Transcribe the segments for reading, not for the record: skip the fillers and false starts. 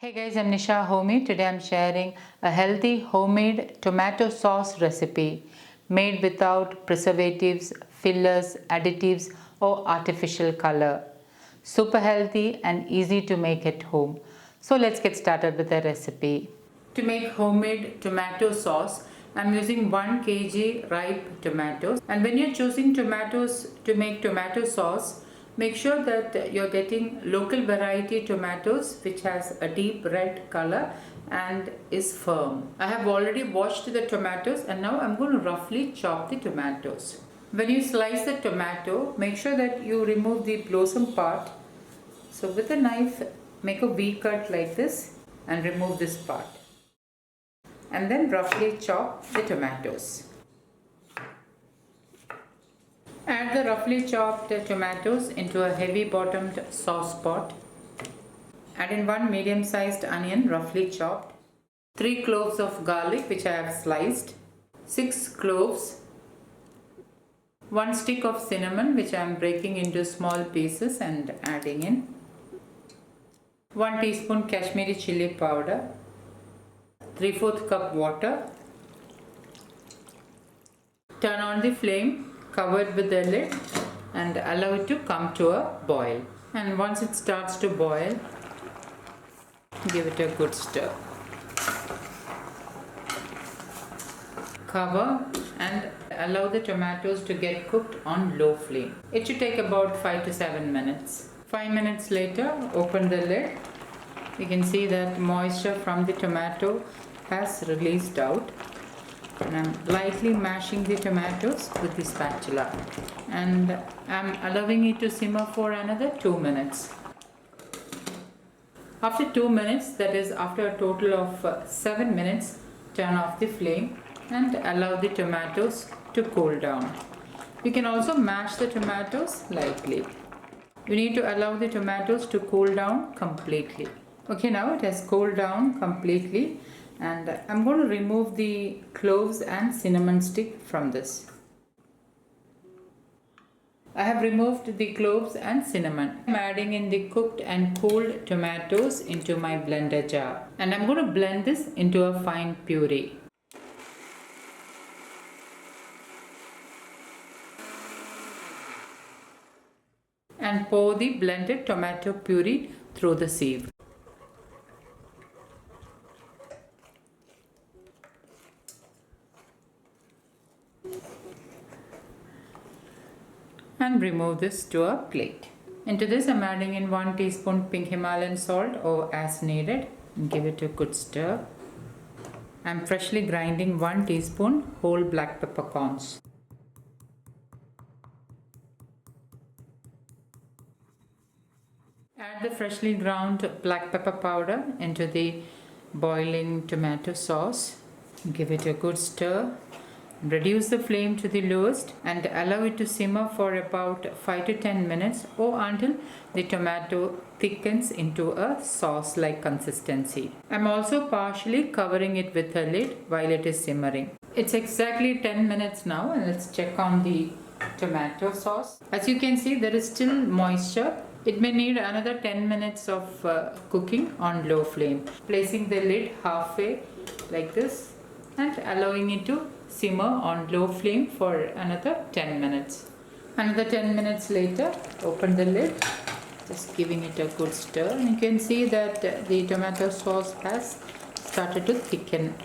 Hey guys, I'm Nisa Homey. Today I'm sharing a healthy homemade tomato sauce recipe made without preservatives, fillers, additives or artificial color. Super healthy and easy to make at home. So let's get started with the recipe. To make homemade tomato sauce, I'm using 1 kg ripe tomatoes. And when you're choosing tomatoes to make tomato sauce, make sure that you're getting local variety tomatoes which has a deep red color and is firm. I have already washed the tomatoes and now I'm going to roughly chop the tomatoes. When you slice the tomato, make sure that you remove the blossom part. So with a knife, make a V cut like this and remove this part. And then roughly chop the tomatoes. Add the roughly chopped tomatoes into a heavy bottomed sauce pot. Add in 1 medium sized onion roughly chopped, 3 cloves of garlic which I have sliced, 6 cloves, 1 stick of cinnamon which I am breaking into small pieces and adding in, 1 teaspoon kashmiri chilli powder, 3/4 cup water. Turn on the flame, cover it with the lid and allow it to come to a boil. And once it starts to boil, give it a good stir. Cover and allow the tomatoes to get cooked on low flame. It should take about 5 to 7 minutes. 5 minutes later, open the lid. You can see that moisture from the tomato has released out. And I'm lightly mashing the tomatoes with the spatula and I'm allowing it to simmer for another 2 minutes. After 2 minutes, that is after a total of 7 minutes, turn off the flame and allow the tomatoes to cool down. You can also mash the tomatoes lightly. You need to allow the tomatoes to cool down completely. Okay, now it has cooled down completely. And I'm going to remove the cloves and cinnamon stick from this. I have removed the cloves and cinnamon. I'm adding in the cooked and cooled tomatoes into my blender jar. And I'm going to blend this into a fine puree. And pour the blended tomato puree through the sieve. And remove this to a plate. Into this I'm adding in 1 teaspoon pink Himalayan salt or as needed and give it a good stir. I'm freshly grinding 1 teaspoon whole black peppercorns. Add the freshly ground black pepper powder into the boiling tomato sauce. Give it a good stir. Reduce the flame to the lowest and allow it to simmer for about 5 to 10 minutes or until the tomato thickens into a sauce-like consistency. I'm also partially covering it with a lid while it is simmering. It's exactly 10 minutes now and let's check on the tomato sauce. As you can see, there is still moisture. It may need another 10 minutes of cooking on low flame. Placing the lid halfway like this and allowing it to simmer on low flame for another 10 minutes. Another 10 minutes later, open the lid, just giving it a good stir. And you can see that the tomato sauce has started to thicken.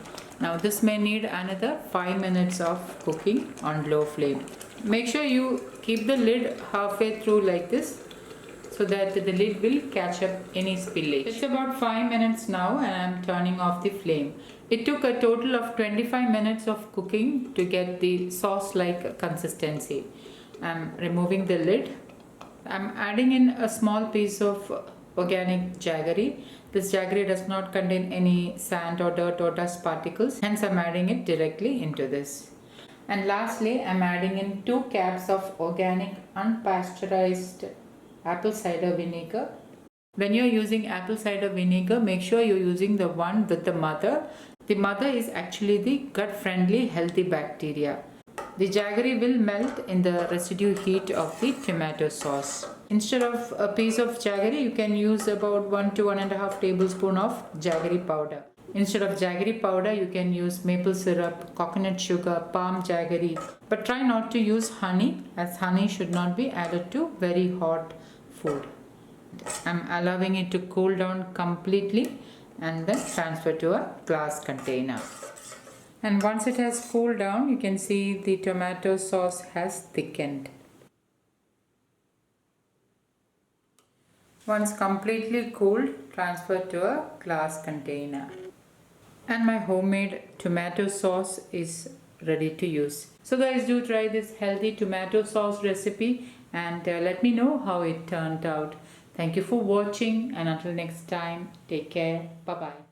Now this may need another 5 minutes of cooking on low flame. Make sure you keep the lid halfway through like this so that the lid will catch up any spillage. It's about 5 minutes now and I'm turning off the flame. It took a total of 25 minutes of cooking to get the sauce-like consistency. I'm removing the lid. I'm adding in a small piece of organic jaggery. This jaggery does not contain any sand or dirt or dust particles, hence I'm adding it directly into this. And lastly, I'm adding in 2 caps of organic unpasteurized apple cider vinegar. When you're using apple cider vinegar, make sure you're using the one with the mother. The mother is actually the gut-friendly healthy bacteria. The jaggery will melt in the residue heat of the tomato sauce. Instead of a piece of jaggery, you can use about 1 to 1.5 tablespoon of jaggery powder. Instead of jaggery powder, you can use maple syrup, coconut sugar, palm jaggery. But try not to use honey, as honey should not be added to very hot food. I'm allowing it to cool down completely and then transfer to a glass container. And once it has cooled down, you can see the tomato sauce has thickened. Once completely cooled, transfer to a glass container. And my homemade tomato sauce is ready to use. So guys, do try this healthy tomato sauce recipe and let me know how it turned out. Thank you for watching, and until next time, take care. Bye bye.